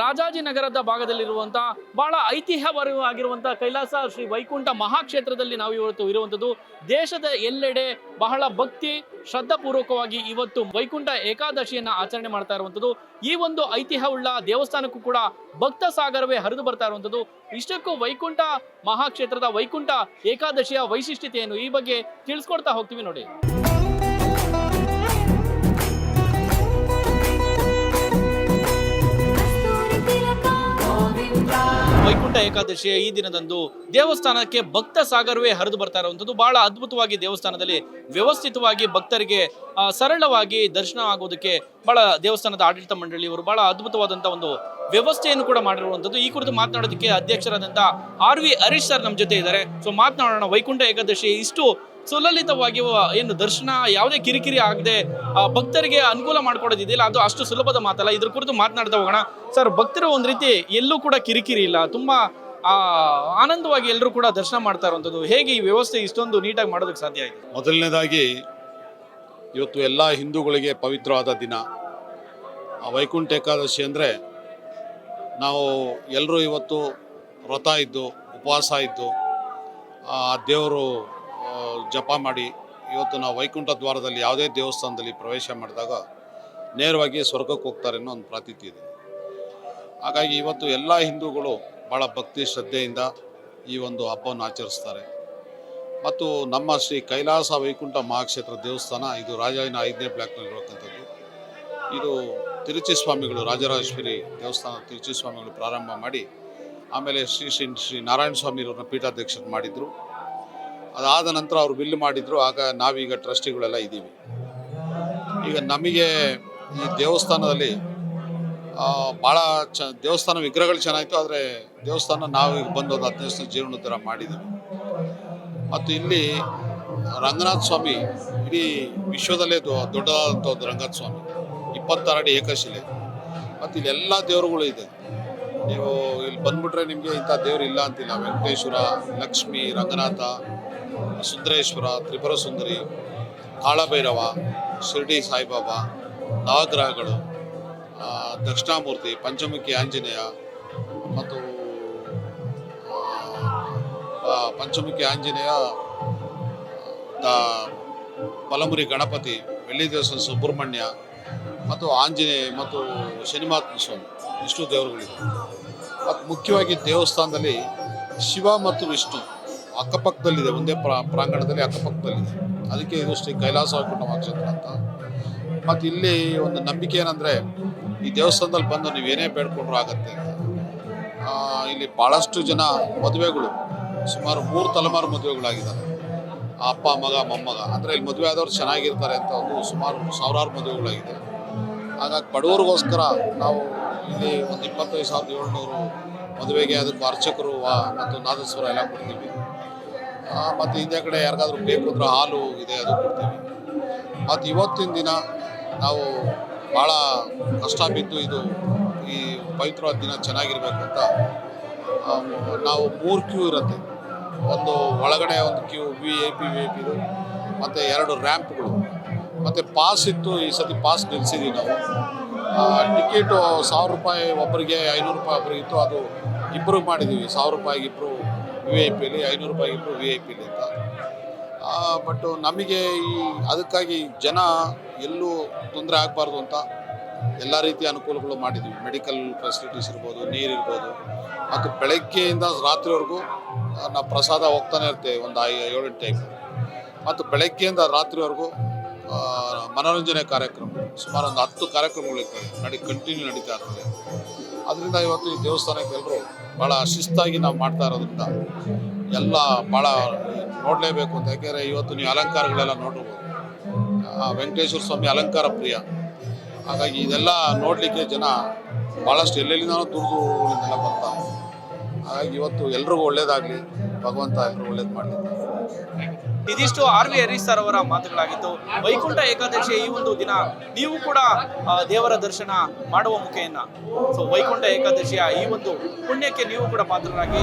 ರಾಜಾಜಿನಗರದ ಭಾಗದಲ್ಲಿರುವಂತಹ ಬಹಳ ಐತಿಹ್ಯವಾಗಿರುವಂತಹ ಕೈಲಾಸ ಶ್ರೀ ವೈಕುಂಠ ಮಹಾಕ್ಷೇತ್ರದಲ್ಲಿ ನಾವು ಇವತ್ತು ಇರುವಂಥದ್ದು. ದೇಶದ ಎಲ್ಲೆಡೆ ಬಹಳ ಭಕ್ತಿ ಶ್ರದ್ಧಾಪೂರ್ವಕವಾಗಿ ಇವತ್ತು ವೈಕುಂಠ ಏಕಾದಶಿಯನ್ನ ಆಚರಣೆ ಮಾಡ್ತಾ ಇರುವಂಥದ್ದು. ಈ ಒಂದು ಐತಿಹ್ಯವುಳ್ಳ ದೇವಸ್ಥಾನಕ್ಕೂ ಕೂಡ ಭಕ್ತ ಸಾಗರವೇ ಹರಿದು ಬರ್ತಾ ಇರುವಂಥದ್ದು. ಇಷ್ಟಕ್ಕೂ ವೈಕುಂಠ ಮಹಾಕ್ಷೇತ್ರದ ವೈಕುಂಠ ಏಕಾದಶಿಯ ವೈಶಿಷ್ಟ್ಯತೆಯನ್ನು ಈ ಬಗ್ಗೆ ತಿಳಿಸ್ಕೊಡ್ತಾ ಹೋಗ್ತೀವಿ ನೋಡಿ. ವೈಕುಂಠ ಏಕಾದಶಿಯ ಈ ದಿನದಂದು ದೇವಸ್ಥಾನಕ್ಕೆ ಭಕ್ತ ಸಾಗರವೇ ಹರಿದು ಬರ್ತಾ ಇರುವಂಥದ್ದು. ಬಹಳ ಅದ್ಭುತವಾಗಿ ದೇವಸ್ಥಾನದಲ್ಲಿ ವ್ಯವಸ್ಥಿತವಾಗಿ ಭಕ್ತರಿಗೆ ಸರಳವಾಗಿ ದರ್ಶನ ಆಗೋದಕ್ಕೆ ಬಹಳ ದೇವಸ್ಥಾನದ ಆಡಳಿತ ಮಂಡಳಿಯವರು ಬಹಳ ಅದ್ಭುತವಾದಂತಹ ಒಂದು ವ್ಯವಸ್ಥೆಯನ್ನು ಕೂಡ ಮಾಡಿರುವಂಥದ್ದು. ಈ ಕುರಿತು ಮಾತನಾಡೋದಕ್ಕೆ ಅಧ್ಯಕ್ಷರಾದಂಥ RV ಹರೀಶ್ ಸರ್ ನಮ್ಮ ಜೊತೆ ಇದ್ದಾರೆ. ಸೊ ಮಾತನಾಡೋಣ. ವೈಕುಂಠ ಏಕಾದಶಿ ಇಷ್ಟು ಸುಲಲಿತವಾಗಿ ಏನು ದರ್ಶನ ಯಾವುದೇ ಕಿರಿಕಿರಿ ಆಗದೆ ಭಕ್ತರಿಗೆ ಅನುಕೂಲ ಮಾಡ್ಕೊಡೋದಿದೆಯಲ್ಲ, ಅದು ಅಷ್ಟು ಸುಲಭದ ಮಾತಲ್ಲ. ಇದ್ರ ಕುರಿತು ಮಾತನಾಡ್ತಾ ಹೋಗೋಣ. ಸರ್, ಭಕ್ತರು ಒಂದ್ ರೀತಿ ಎಲ್ಲೂ ಕೂಡ ಕಿರಿಕಿರಿ ಇಲ್ಲ, ತುಂಬಾ ಆನಂದವಾಗಿ ಎಲ್ಲರೂ ಕೂಡ ದರ್ಶನ ಮಾಡ್ತಾ ಇರುವಂಥದ್ದು. ಹೇಗೆ ಈ ವ್ಯವಸ್ಥೆ ಇಷ್ಟೊಂದು ನೀಟಾಗಿ ಮಾಡೋದಕ್ಕೆ ಸಾಧ್ಯ ಆಯಿತು? ಮೊದಲನೇದಾಗಿ ಇವತ್ತು ಎಲ್ಲ ಹಿಂದೂಗಳಿಗೆ ಪವಿತ್ರವಾದ ದಿನ ವೈಕುಂಠ ಏಕಾದಶಿ. ಅಂದರೆ ನಾವು ಎಲ್ಲರೂ ಇವತ್ತು ವ್ರತ ಇದ್ದು ಉಪವಾಸ ಇದ್ದು ದೇವರು ಜಪ ಮಾಡಿ ಇವತ್ತು ನಾವು ವೈಕುಂಠ ದ್ವಾರದಲ್ಲಿ ಯಾವುದೇ ದೇವಸ್ಥಾನದಲ್ಲಿ ಪ್ರವೇಶ ಮಾಡಿದಾಗ ನೇರವಾಗಿ ಸ್ವರ್ಗಕ್ಕೆ ಹೋಗ್ತಾರೆ ಅನ್ನೋ ಒಂದು ಪ್ರಾತೀತಿ ಇದೆ. ಹಾಗಾಗಿ ಇವತ್ತು ಎಲ್ಲ ಹಿಂದೂಗಳು ಭಾಳ ಭಕ್ತಿ ಶ್ರದ್ಧೆಯಿಂದ ಈ ಒಂದು ಹಬ್ಬವನ್ನು ಆಚರಿಸ್ತಾರೆ. ಮತ್ತು ನಮ್ಮ ಶ್ರೀ ಕೈಲಾಸ ವೈಕುಂಠ ಮಹಾಕ್ಷೇತ್ರ ದೇವಸ್ಥಾನ ಇದು ರಾಜಾಜಿನ 5ನೇ ಬ್ಲಾಕ್ನಲ್ಲಿರುವಂಥದ್ದು. ಇದು ತಿರುಚಿ ಸ್ವಾಮಿಗಳು, ರಾಜರಾಜೇಶ್ವರಿ ದೇವಸ್ಥಾನ ತಿರುಚಿ ಸ್ವಾಮಿಗಳು ಪ್ರಾರಂಭ ಮಾಡಿ ಆಮೇಲೆ ಶ್ರೀ ನಾರಾಯಣ ಸ್ವಾಮಿಯವ್ರನ್ನ ಪೀಠಾಧ್ಯಕ್ಷರು ಮಾಡಿದರು. ಅದಾದ ನಂತರ ಅವರು ಬಿಲ್ ಮಾಡಿದರು. ಆಗ ನಾವೀಗ ಟ್ರಸ್ಟಿಗಳೆಲ್ಲ ಇದ್ದೀವಿ. ಈಗ ನಮಗೆ ಈ ದೇವಸ್ಥಾನದಲ್ಲಿ ಭಾಳ ದೇವಸ್ಥಾನ ವಿಗ್ರಹಗಳು ಚೆನ್ನಾಯಿತು, ಆದರೆ ದೇವಸ್ಥಾನ ನಾವು ಈಗ ಬಂದೋದು 15 ವರ್ಷ ಜೀರ್ಣೋದ್ಧಾರ ಮಾಡಿದ್ದೀವಿ. ಮತ್ತು ಇಲ್ಲಿ ರಂಗನಾಥ ಸ್ವಾಮಿ ಇಡೀ ವಿಶ್ವದಲ್ಲೇ ದೊಡ್ಡದಾದಂಥ ಒಂದು ರಂಗನಾಥ ಸ್ವಾಮಿ, 26 ಅಡಿ ಏಕಶಿಲೆ. ಮತ್ತು ಇಲ್ಲೆಲ್ಲ ದೇವರುಗಳು ಇದೆ. ನೀವು ಇಲ್ಲಿ ಬಂದ್ಬಿಟ್ರೆ ನಿಮಗೆ ಇಂಥ ದೇವರು ಇಲ್ಲ ಅಂತಿಲ್ಲ. ವೆಂಕಟೇಶ್ವರ, ಲಕ್ಷ್ಮೀ, ರಂಗನಾಥ, ಸುಂದರೇಶ್ವರ, ತ್ರಿಪುರ ಸುಂದರಿ, ಕಾಳಭೈರವ, ಶಿರ್ಡಿ ಸಾಯಿಬಾಬಾ, ನವಗ್ರಹಗಳು, ದಕ್ಷಿಣಾಮೂರ್ತಿ, ಪಂಚಮುಖಿ ಆಂಜನೇಯ ಮತ್ತು ಪಂಚಮುಖಿ ಆಂಜನೇಯ, ಬಲಮುರಿ ಗಣಪತಿ, ಬೆಳ್ಳಿ ದೇವಸ್ಥಾನ ಸುಬ್ರಹ್ಮಣ್ಯ ಮತ್ತು ಆಂಜನೇಯ ಮತ್ತು ಶನಿಮಹಾತ್ಮ ಸ್ವಾಮಿ, ಇಷ್ಟು ದೇವರುಗಳಿದೆ. ಮತ್ತು ಮುಖ್ಯವಾಗಿ ದೇವಸ್ಥಾನದಲ್ಲಿ ಶಿವ ಮತ್ತು ವಿಷ್ಣು ಅಕ್ಕಪಕ್ಕದಲ್ಲಿದೆ, ಒಂದೇ ಪ್ರಾಂಗಣದಲ್ಲಿ ಅಕ್ಕಪಕ್ಕದಲ್ಲಿದೆ. ಅದಕ್ಕೆ ಇದು ಶ್ರೀ ಕೈಲಾಸ ವೈಕುಂಠ ಮಹಾಕ್ಷೇತ್ರ ಅಂತ. ಮತ್ತು ಇಲ್ಲಿ ಒಂದು ನಂಬಿಕೆ ಏನಂದರೆ, ಈ ದೇವಸ್ಥಾನದಲ್ಲಿ ಬಂದು ನೀವೇನೇ ಬೇಡ್ಕೊಂಡ್ರೂ ಆಗತ್ತೆ ಅಂತ. ಇಲ್ಲಿ ಭಾಳಷ್ಟು ಜನ ಮದುವೆಗಳು, ಸುಮಾರು 3 ತಲೆಮಾರು ಮದುವೆಗಳಾಗಿದ್ದಾರೆ. ಅಪ್ಪ, ಮಗ, ಮೊಮ್ಮಗ, ಅಂದರೆ ಇಲ್ಲಿ ಮದುವೆ ಆದವ್ರು ಚೆನ್ನಾಗಿರ್ತಾರೆ ಅಂತ ಒಂದು ಸುಮಾರು ಸಾವಿರಾರು ಮದುವೆಗಳಾಗಿದೆ. ಹಾಗಾಗಿ ಬಡವರಿಗೋಸ್ಕರ ನಾವು ಇಲ್ಲಿ ಒಂದು 25,700 ಮದುವೆಗೆ ಅದಕ್ಕೆ ಅರ್ಚಕರು ಮತ್ತು ನಾದಸ್ವರ ಎಲ್ಲ ಕೊಡ್ತೀವಿ. ಮತ್ತು ಹಿಂದೆ ಕಡೆ ಯಾರಿಗಾದ್ರೂ ಬೇಕು ಅಂದ್ರೆ ಹಾಲು ಇದೆ, ಅದು ಕೊಡ್ತೀವಿ. ಮತ್ತು ಇವತ್ತಿನ ದಿನ ನಾವು ಭಾಳ ಕಷ್ಟ ಬಿದ್ದು ಇದು ಈ ಪವಿತ್ರವಾದ ದಿನ ಚೆನ್ನಾಗಿರ್ಬೇಕು ಅಂತ ನಾವು 3 ಕ್ಯೂ ಇರುತ್ತೆ. ಒಂದು ಒಳಗಡೆ ಒಂದು ಕ್ಯೂ VIP ಮತ್ತು 2 ರ್ಯಾಂಪ್ಗಳು ಮತ್ತು ಪಾಸ್ ಇತ್ತು. ಈ ಸತಿ ಪಾಸ್ ನಿಲ್ಲಿಸಿದ್ದೀವಿ ನಾವು. ಟಿಕೆಟು 1,000 ರೂಪಾಯಿ ಒಬ್ಬರಿಗೆ, 500 ರೂಪಾಯಿ ಒಬ್ಬರಿಗೆ ಇತ್ತು. ಅದು ಇಬ್ಬರಿಗೆ ಮಾಡಿದ್ದೀವಿ. 1,000 ರೂಪಾಯಿಗೆ ಇಬ್ಬರು VIP, 500 ರೂಪಾಯಿಗೆ ಇಬ್ಬರು VIP ಅಂತ. ಬಟ್ ನಮಗೆ ಅದಕ್ಕಾಗಿ ಜನ ಎಲ್ಲೂ ತೊಂದರೆ ಆಗಬಾರ್ದು ಅಂತ ಎಲ್ಲ ರೀತಿಯ ಅನುಕೂಲಗಳು ಮಾಡಿದ್ದೀವಿ. ಮೆಡಿಕಲ್ ಫೆಸಿಲಿಟೀಸ್ ಇರ್ಬೋದು, ನೀರು ಇರ್ಬೋದು. ಮತ್ತು ಬೆಳಗ್ಗೆಯಿಂದ ರಾತ್ರಿವರೆಗೂ ನಾವು ಪ್ರಸಾದ ಹೋಗ್ತಾನೆ ಇರ್ತೇವೆ, ಒಂದು 7-8 ಟೈಮ್. ಮತ್ತು ಬೆಳಗ್ಗೆಯಿಂದ ರಾತ್ರಿವರೆಗೂ ಮನೋರಂಜನೆ ಕಾರ್ಯಕ್ರಮ ಸುಮಾರು ಒಂದು 10 ಕಾರ್ಯಕ್ರಮಗಳು ಕಂಟಿನ್ಯೂ ನಡೀತಾ ಇರ್ತದೆ. ಅದರಿಂದ ಇವತ್ತು ಈ ದೇವಸ್ಥಾನಕ್ಕೆ ಎಲ್ಲರೂ ಭಾಳ ಶಿಸ್ತಾಗಿ ನಾವು ಮಾಡ್ತಾ ಇರೋದ್ರಿಂದ ಎಲ್ಲ ಭಾಳ ನೋಡಲೇಬೇಕು ಅಂತ. ಯಾಕೆಂದರೆ ಇವತ್ತು ನೀವು ಅಲಂಕಾರಗಳೆಲ್ಲ ನೋಡ್ಬೋದು. ವೆಂಕಟೇಶ್ವರ ಸ್ವಾಮಿ ಅಲಂಕಾರ ಪ್ರಿಯ. ಹಾಗಾಗಿ ಇದೆಲ್ಲ ನೋಡಲಿಕ್ಕೆ ಜನ ಭಾಳಷ್ಟು ಎಲ್ಲೆಲ್ಲಿಂದನೋ ದೂರದೂರದಿಂದೆಲ್ಲ ಬರ್ತಾರೆ. ಹಾಗಾಗಿ ಇವತ್ತು ಎಲ್ರಿಗೂ ಒಳ್ಳೇದಾಗಲಿ, ಭಗವಂತ ಎಲ್ರಿಗೂ ಒಳ್ಳೇದು ಮಾಡಲಿ. ಇದಿಷ್ಟು RV ಹರೀಶ್ ಸರ್ ಅವರ ಮಾತುಗಳಾಗಿತ್ತು. ವೈಕುಂಠ ಏಕಾದಶಿಯ ಈ ಒಂದು ದಿನ ನೀವು ಕೂಡ ದೇವರ ದರ್ಶನ ಮಾಡುವ ಮುಖೇನ ವೈಕುಂಠ ಏಕಾದಶಿಯ ಈ ಒಂದು ಪುಣ್ಯಕ್ಕೆ ನೀವು ಕೂಡ ಪಾತ್ರರಾಗಿ